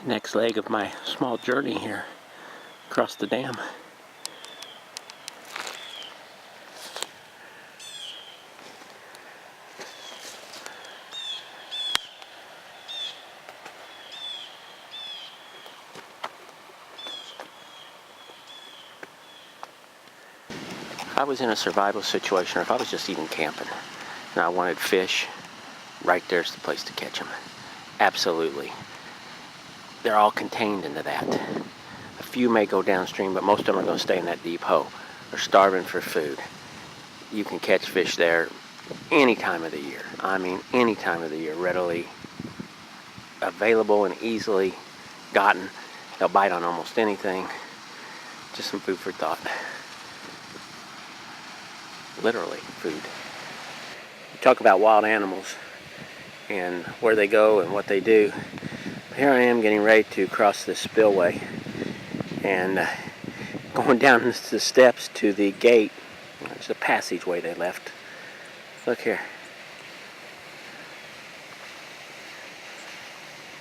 the next leg of my small journey here across the dam. If I was in a survival situation, or if I was just even camping and I wanted fish, right there's the place to catch them. Absolutely. They're all contained into that. A few may go downstream, but most of them are going to stay in that deep hole. They're starving for food. You can catch fish there any time of the year. I mean, any time of the year, readily available and easily gotten. They'll bite on almost anything. Just some food for thought. Literally food. You talk about wild animals and where they go and what they do. Here I am getting ready to cross this spillway and going down the steps to the gate. There's a passageway they left. Look here.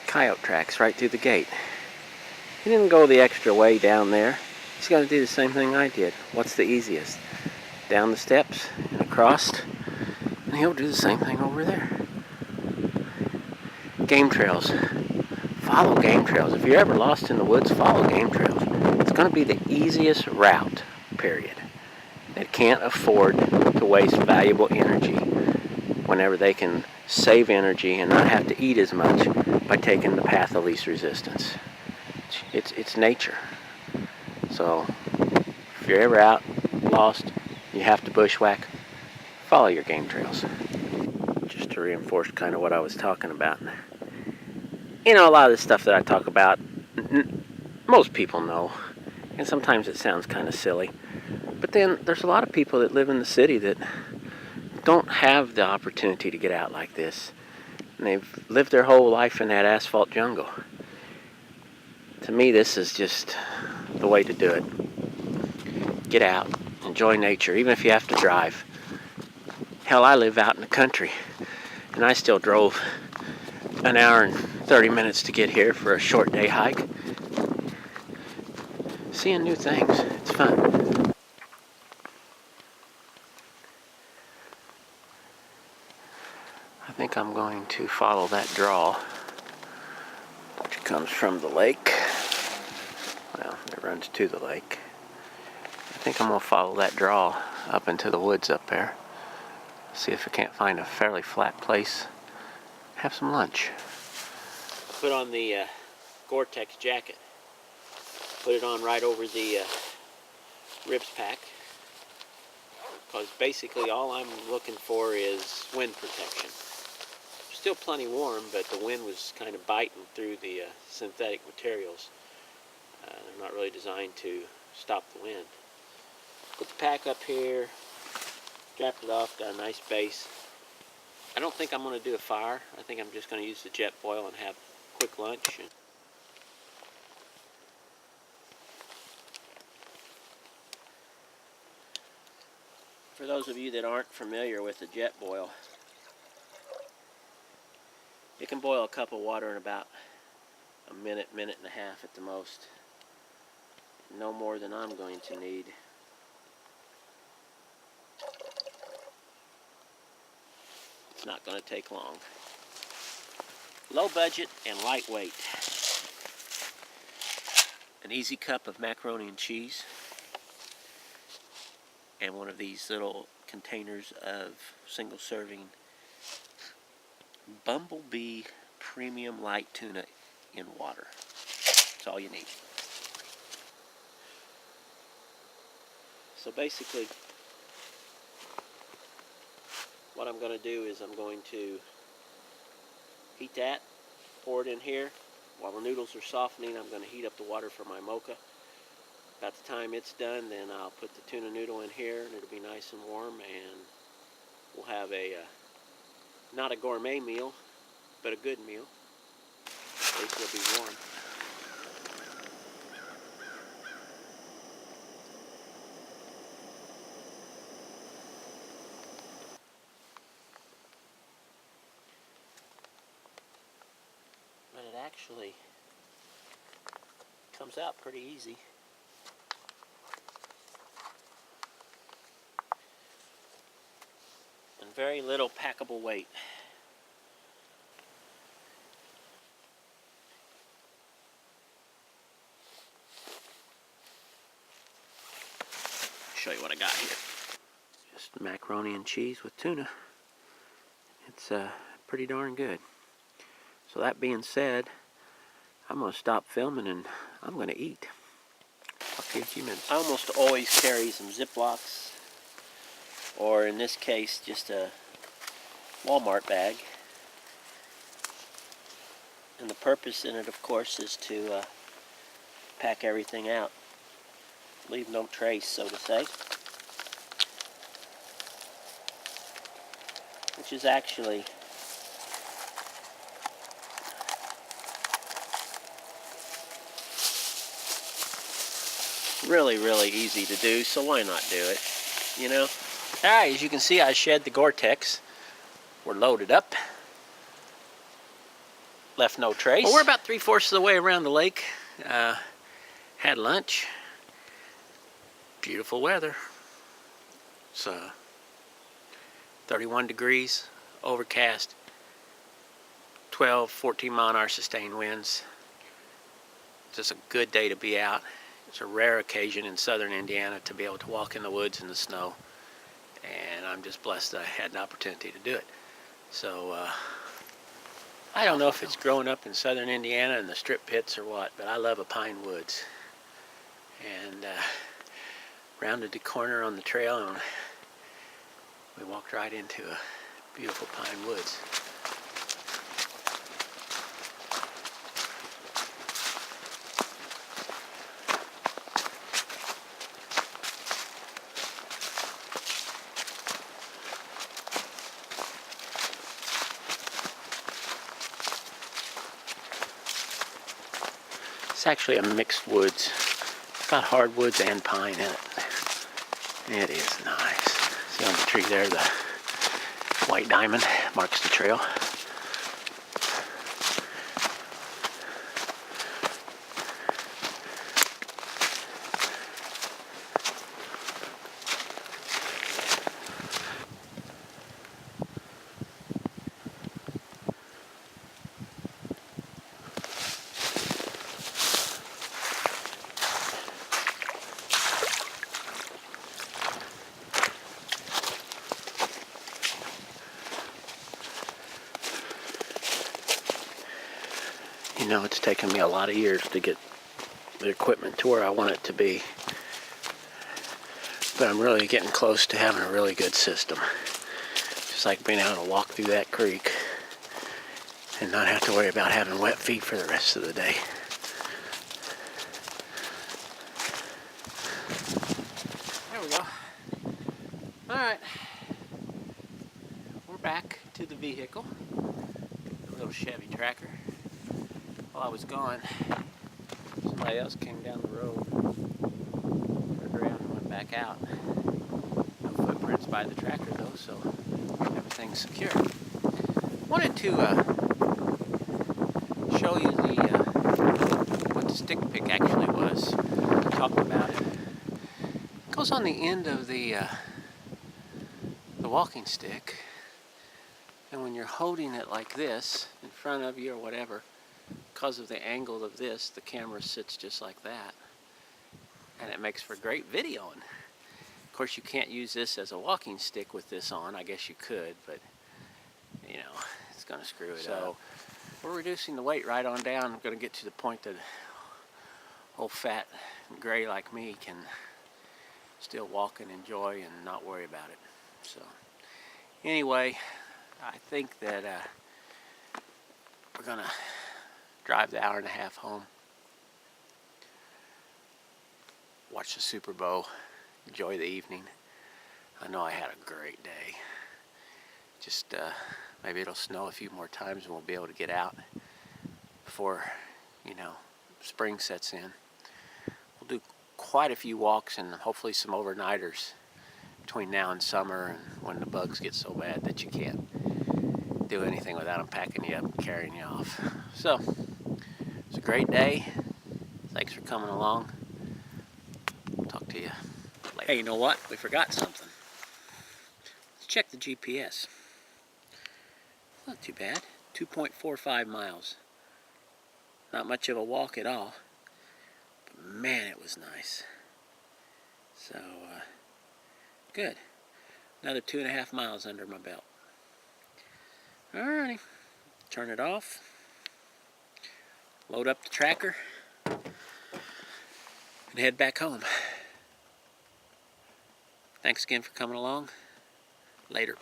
Coyote tracks right through the gate. He didn't go the extra way down there. He's got to do the same thing I did. What's the easiest? Down the steps and across, and he'll do the same thing over there. Game trails. Follow game trails. If you're ever lost in the woods, follow game trails. It's going to be the easiest route, period. They can't afford to waste valuable energy whenever they can save energy and not have to eat as much by taking the path of least resistance. It's nature. So if you're ever out, lost, you have to bushwhack, follow your game trails. Just to reinforce kind of what I was talking about. You know, a lot of the stuff that I talk about, most people know, and sometimes it sounds kind of silly. But then there's a lot of people that live in the city that don't have the opportunity to get out like this. And they've lived their whole life in that asphalt jungle. To me, this is just the way to do it. Get out, enjoy nature, even if you have to drive. Hell, I live out in the country, and I still drove an hour and 30 minutes to get here for a short day hike. Seeing new things, it's fun. I think I'm going to follow that draw, which comes from the lake. Well, it runs to the lake. I think I'm going to follow that draw up into the woods up there. See if I can't find a fairly flat place. Have some lunch. Put on the Gore-Tex jacket. Put it on right over the ribs pack. Because basically all I'm looking for is wind protection. Still plenty warm, but the wind was kind of biting through the synthetic materials. They're not really designed to stop the wind. Put the pack up here. Strapped it off, got a nice base. I don't think I'm going to do a fire. I think I'm just going to use the jet boil and have a quick lunch. For those of you that aren't familiar with the jet boil, it can boil a cup of water in about a minute, minute and a half at the most. No more than I'm going to need. It's not going to take long. Low budget and lightweight. An easy cup of macaroni and cheese. And one of these little containers of single serving Bumblebee premium light tuna in water. That's all you need. So basically, what I'm going to do is I'm going to heat that, pour it in here. While the noodles are softening, I'm going to heat up the water for my mocha. About the time it's done, then I'll put the tuna noodle in here, and it'll be nice and warm, and we'll have a, not a gourmet meal, but a good meal. At least it'll be warm. But it actually comes out pretty easy. And very little packable weight. Show you what I got here. Just macaroni and cheese with tuna. It's pretty darn good. So that being said, I'm going to stop filming and I'm going to eat. Talk to you in a few minutes. I almost always carry some Ziplocs, or in this case, just a Walmart bag. And the purpose in it, of course, is to pack everything out. Leave no trace, so to say. Which is actually really easy to do, so why not do it, you know? Alright, as you can see, I shed the Gore-Tex. We're loaded up. Left no trace. Well, we're about 3/4 of the way around the lake. Had lunch. Beautiful weather. It's 31 degrees, overcast, 12, 14 mile an hour sustained winds. Just a good day to be out. It's a rare occasion in southern Indiana to be able to walk in the woods in the snow, and I'm just blessed that I had an opportunity to do it. So I don't know if it's growing up in southern Indiana and the strip pits or what, but I love a pine woods. And rounded the corner on the trail and we walked right into a beautiful pine woods. It's actually a mixed woods. It's got hardwoods and pine in it. It is nice. See on the tree there, the white diamond marks the trail. You know, it's taken me a lot of years to get the equipment to where I want it to be. But I'm really getting close to having a really good system. Just like being able to walk through that creek and not have to worry about having wet feet for the rest of the day. There we go. Alright. We're back to the vehicle. The little Chevy Tracker. While I was gone, somebody else came down the road, turned around and went back out. No footprints by the tractor though, so everything's secure. Wanted to show you what the stick pick actually was. Talked about it. It goes on the end of the walking stick, and when you're holding it like this in front of you or whatever, because of the angle of this, the camera sits just like that, and it makes for great videoing. Of course, you can't use this as a walking stick with this on. I guess you could, but you know, it's gonna screw it up. So we're reducing the weight right on down. I'm gonna get to the point that old fat and gray like me can still walk and enjoy and not worry about it. So anyway, I think that we're gonna drive the hour and a half home, watch the Super Bowl, enjoy the evening. I know I had a great day. Just maybe it'll snow a few more times and we'll be able to get out before, you know, spring sets in. We'll do quite a few walks and hopefully some overnighters between now and summer, and when the bugs get so bad that you can't do anything without them packing you up and carrying you off. So it's a great day. Thanks for coming along. Talk to you later. Hey, you know what? We forgot something. Let's check the GPS. Not too bad. 2.45 miles. Not much of a walk at all. But man, it was nice. So, good. Another 2.5 miles under my belt. Alrighty. Turn it off. Load up the tracker. And head back home. Thanks again for coming along. Later.